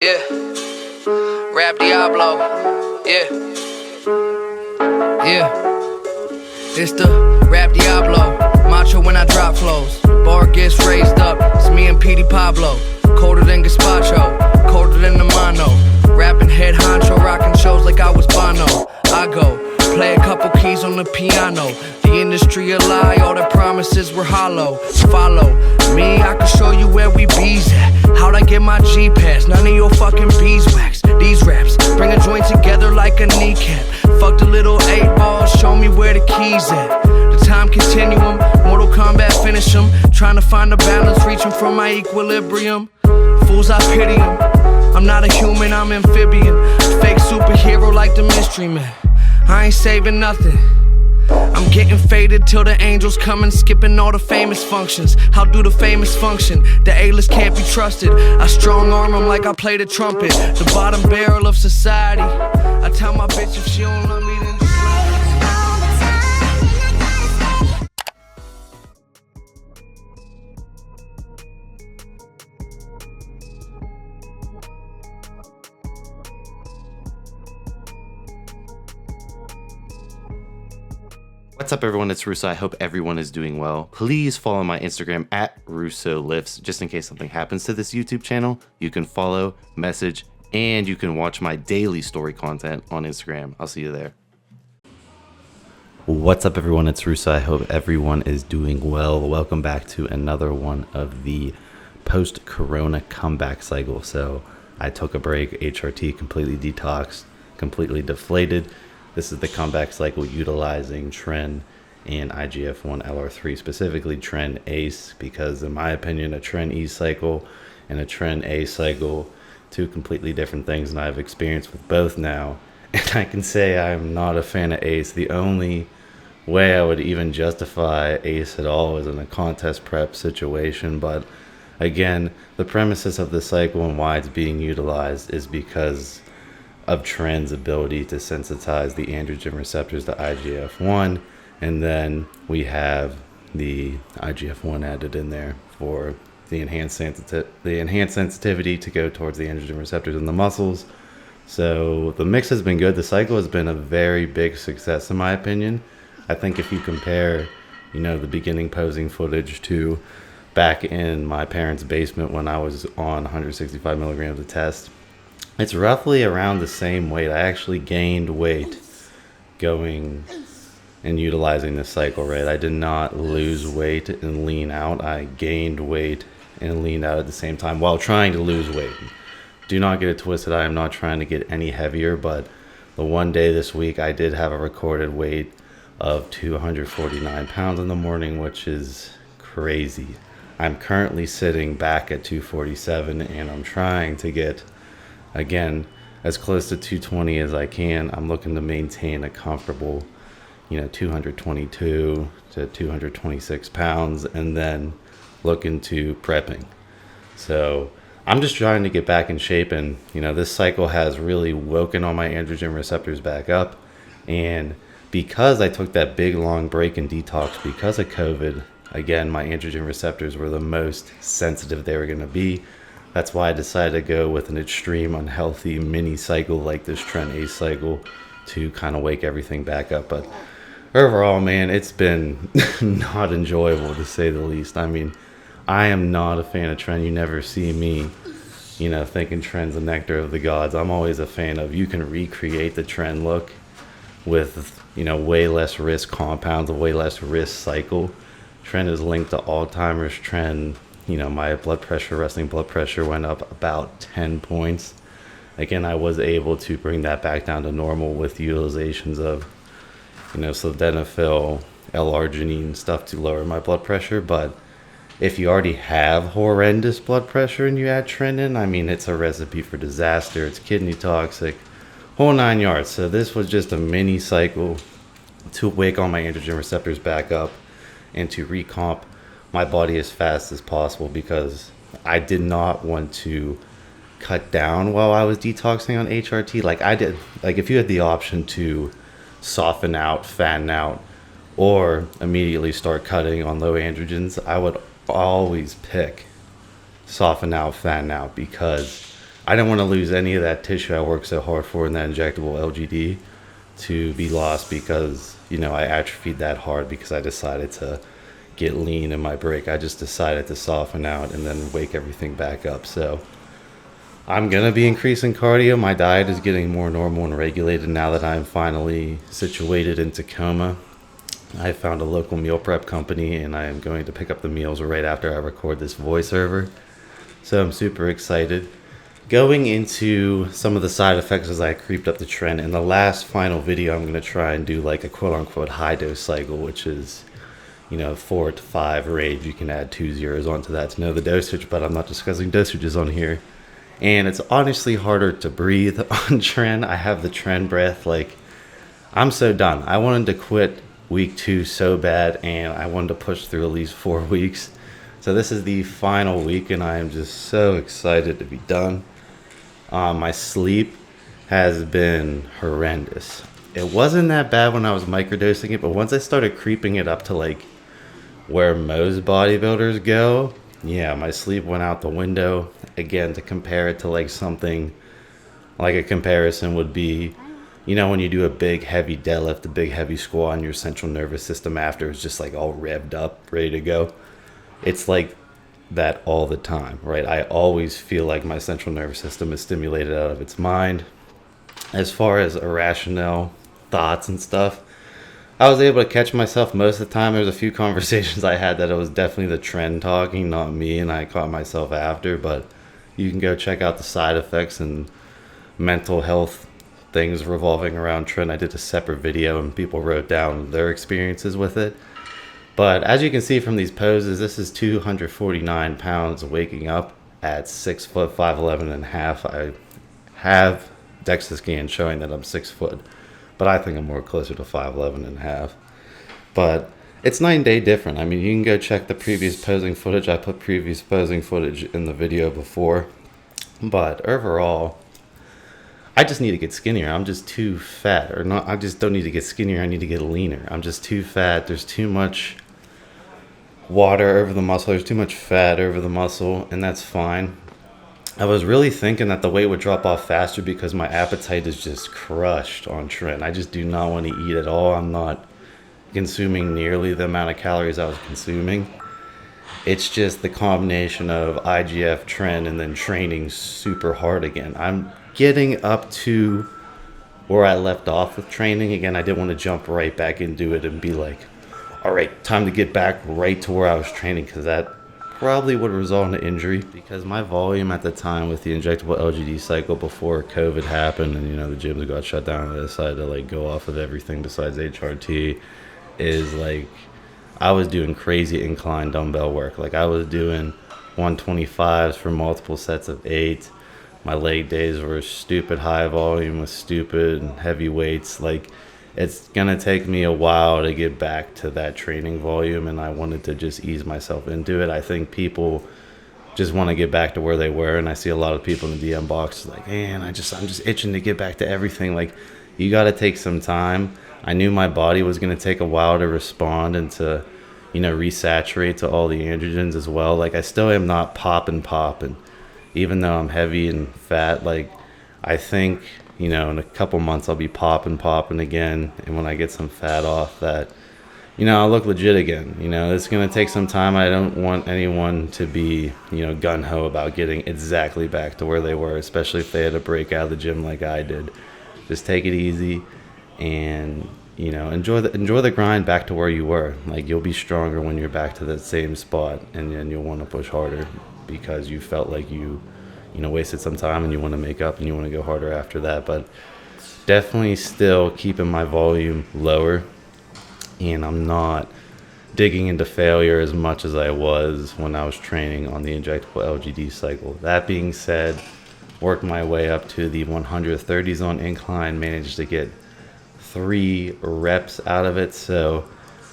Yeah, Rap Diablo. Yeah, it's the Rap Diablo. Macho when I drop flows. Bar gets raised up. It's me and Petey Pablo. Colder than Gazpacho, colder than the mono. Rapping head honcho, rocking shows like I was Bono. I go play a couple keys on the piano. The industry a lie, all the promises were hollow. Follow me, I can show you where we bees at. How'd I get my G pass? None of your fucking beeswax. These raps bring a joint together like a kneecap. Fuck the little 8 balls, show me where the keys at. The time continuum, Mortal Kombat finish 'em. Trying to find a balance, reaching for my equilibrium. Fools, I pity 'em. I'm not a human, I'm amphibian. Fake superhero like the Mystery Man. I ain't saving nothing. I'm getting faded till the angels come and skipping all the famous functions. How do the famous function? The A-list can't be trusted. I strong arm them like I play the trumpet. The bottom barrel of society. I tell my bitch if she don't love me then just What's up, everyone? It's Russo. I hope everyone is doing well. Please follow my Instagram at RussoLifts. Just in case something happens to this YouTube channel, you can follow, message, and you can watch my daily story content on Instagram. I'll see you there. What's up, everyone? It's Russo. I hope everyone is doing well. Welcome back to another one of the post-corona comeback cycle. So I took a break, HRT completely detoxed, completely deflated. This is the comeback cycle utilizing TREN and IGF-lr3, specifically TREN ACE, because in my opinion, a TREN E cycle and a TREN A cycle, two completely different things, and I've experienced with both now. And I can say I'm not a fan of ACE. The only way I would even justify ACE at all is in a contest prep situation. But again, the premises of the cycle and why it's being utilized is because of TREN's ability to sensitize the androgen receptors to IGF-1, and then we have the IGF-1 added in there for the enhanced sensitivity to go towards the androgen receptors in the muscles. So the mix has been good. The cycle has been a very big success in my opinion. I think if you compare, the beginning posing footage to back in my parents' basement when I was on 165 milligrams of test, it's roughly around the same weight. I actually gained weight going and utilizing this cycle, right? I did not lose weight and lean out. I gained weight and leaned out at the same time while trying to lose weight. Do not get it twisted. I am not trying to get any heavier, but the one day this week I did have a recorded weight of 249 pounds in the morning, which is crazy. I'm currently sitting back at 247 and I'm trying to get, again, as close to 220 as I can. I'm looking to maintain a comfortable, 222 to 226 pounds and then look into prepping. So I'm just trying to get back in shape, and this cycle has really woken all my androgen receptors back up. And because I took that big long break and detox because of COVID, again, my androgen receptors were the most sensitive they were going to be. That's why I decided to go with an extreme unhealthy mini cycle like this TREN ACE cycle to kind of wake everything back up. But overall, man, it's been not enjoyable to say the least. I mean, I am not a fan of TREN. You never see me, thinking TREN's the nectar of the gods. I'm always a fan of, you can recreate the TREN look with, way less risk compounds, a way less risk cycle. TREN is linked to Alzheimer's. TREN, my resting blood pressure went up about 10 points. Again, I was able to bring that back down to normal with utilizations of, sildenafil, L-arginine stuff to lower my blood pressure. But if you already have horrendous blood pressure and you add TREN in, it's a recipe for disaster. It's kidney toxic, whole 9 yards. So this was just a mini cycle to wake all my androgen receptors back up and to recomp my body as fast as possible, because I did not want to cut down while I was detoxing on HRT like I did. Like, if you had the option to soften out, fatten out, or immediately start cutting on low androgens, I would always pick soften out, fatten out, because I didn't want to lose any of that tissue I worked so hard for in that injectable LGD to be lost because, I atrophied that hard because I decided to get lean in my break. I just decided to soften out and then wake everything back up. So I'm going to be increasing cardio. My diet is getting more normal and regulated now that I'm finally situated in Tacoma. I found a local meal prep company and I am going to pick up the meals right after I record this voiceover. So I'm super excited. Going into some of the side effects as I creeped up the TREN, in the last final video I'm going to try and do like a quote-unquote high dose cycle, which is 4 to 5 range. You can add 2 zeros onto that to know the dosage, but I'm not discussing dosages on here. And it's honestly harder to breathe on TREN. I have the TREN breath. Like, I'm so done. I wanted to quit week 2 so bad, and I wanted to push through at least 4 weeks. So this is the final week, and I am just so excited to be done. My sleep has been horrendous. It wasn't that bad when I was microdosing it, but once I started creeping it up to like where most bodybuilders go, yeah, my sleep went out the window. Again, to compare it to like something, like a comparison would be, when you do a big heavy deadlift, a big heavy squat, and your central nervous system after is just like all revved up, ready to go. It's like that all the time, right? I always feel like my central nervous system is stimulated out of its mind. As far as irrational thoughts and stuff, I was able to catch myself most of the time. There's a few conversations I had that it was definitely the TREN talking, not me, and I caught myself after. But you can go check out the side effects and mental health things revolving around TREN. I did a separate video and people wrote down their experiences with it. But as you can see from these poses, this is 249 pounds waking up at 6 foot 5'11" and a half. I have DEXA scan showing that I'm 6 foot, but I think I'm more closer to 5'11" and a half. But it's night and day different. I mean, you can go check the previous posing footage. I put previous posing footage in the video before. But overall, I just need to get skinnier. I'm just too fat. Or not, I just don't need to get skinnier. I need to get leaner. I'm just too fat. There's too much water over the muscle. There's too much fat over the muscle, and that's fine. I was really thinking that the weight would drop off faster because my appetite is just crushed on TREN. I just do not want to eat at all. I'm not consuming nearly the amount of calories I was consuming. It's just the combination of IGF, TREN, and then training super hard again. I'm getting up to where I left off with training. Again, I didn't want to jump right back into it and be like, all right, time to get back right to where I was training, because that probably would result in an injury. Because my volume at the time with the injectable LGD cycle before COVID happened and, the gyms got shut down and I decided to like go off of everything besides HRT, is like I was doing crazy incline dumbbell work. Like I was doing 125s for multiple sets of 8. My leg days were stupid high volume with stupid heavy weights. Like, it's going to take me a while to get back to that training volume, and I wanted to just ease myself into it. I think people just want to get back to where they were, and I see a lot of people in the DM box like, man, I'm just itching to get back to everything. Like, you got to take some time. I knew my body was going to take a while to respond and to, resaturate to all the androgens as well. Like, I still am not popping. Even though I'm heavy and fat, like, I think, in a couple months I'll be popping again. And when I get some fat off that, I'll look legit again. It's going to take some time. I don't want anyone to be, gung-ho about getting exactly back to where they were, especially if they had to break out of the gym like I did. Just take it easy and, enjoy the grind back to where you were. Like, you'll be stronger when you're back to that same spot, and then you'll want to push harder because you felt like you wasted some time and you want to make up and you want to go harder after that. But definitely still keeping my volume lower, and I'm not digging into failure as much as I was when I was training on the injectable LGD cycle. That being said, worked my way up to the 130s on incline, managed to get 3 reps out of it. So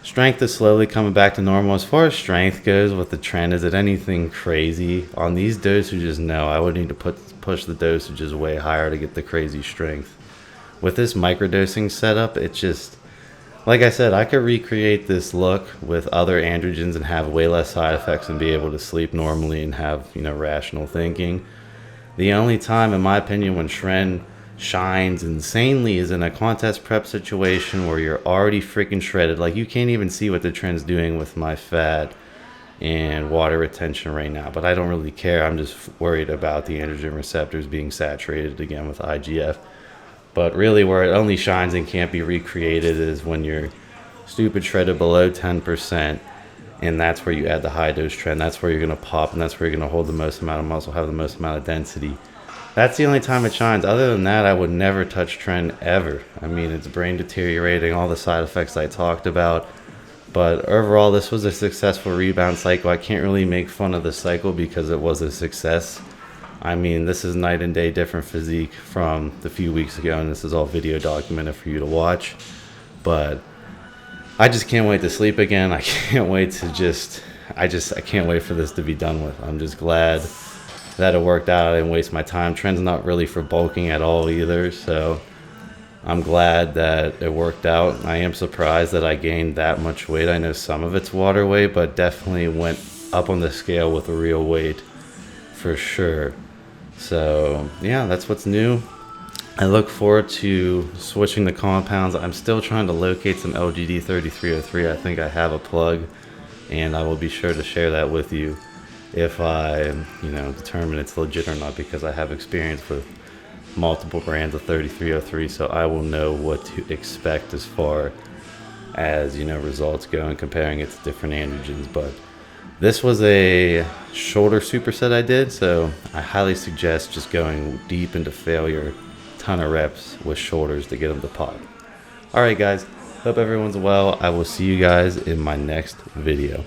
strength is slowly coming back to normal. As far as strength goes with the TREN, is it anything crazy? On these dosages, no. I would need to push the dosages way higher to get the crazy strength. With this microdosing setup, it's just, like I said, I could recreate this look with other androgens and have way less side effects and be able to sleep normally and have, rational thinking. The only time, in my opinion, when TREN shines insanely is in a contest prep situation where you're already freaking shredded. Like, you can't even see what the TREN's doing with my fat and water retention right now, but I don't really care. I'm just worried about the androgen receptors being saturated again with IGF. But really, where it only shines and can't be recreated is when you're stupid shredded below 10%, and that's where you add the high dose TREN. That's where you're going to pop, and that's where you're going to hold the most amount of muscle, have the most amount of density. That's the only time it shines. Other than that, I would never touch TREN ever. I mean, it's brain deteriorating, all the side effects I talked about. But overall, this was a successful rebound cycle. I can't really make fun of the cycle because it was a success. I mean, this is night and day different physique from the few weeks ago, and this is all video documented for you to watch. But I just can't wait to sleep again. I can't wait to I can't wait for this to be done with. I'm just glad that it worked out. I didn't waste my time. TREN's not really for bulking at all either, so I'm glad that it worked out. I am surprised that I gained that much weight. I know some of it's water weight, but definitely went up on the scale with a real weight for sure. So yeah, that's what's new. I look forward to switching the compounds. I'm still trying to locate some LGD-3303. I think I have a plug, and I will be sure to share that with you if I, determine it's legit or not, because I have experience with multiple brands of 3303, so I will know what to expect as far as results go and comparing it to different androgens. But this was a shoulder superset I did, so I highly suggest just going deep into failure, ton of reps with shoulders to get them to pop. All right, guys, hope everyone's well. I will see you guys in my next video.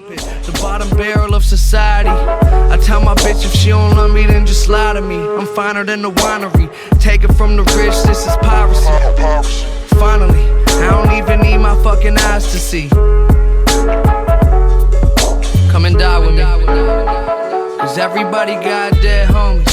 The bottom barrel of society. I tell my bitch if she don't love me, then just lie to me. I'm finer than the winery. Take it from the rich, this is piracy. Finally, I don't even need my fucking eyes to see. Come and die with me, 'cause everybody got dead homies.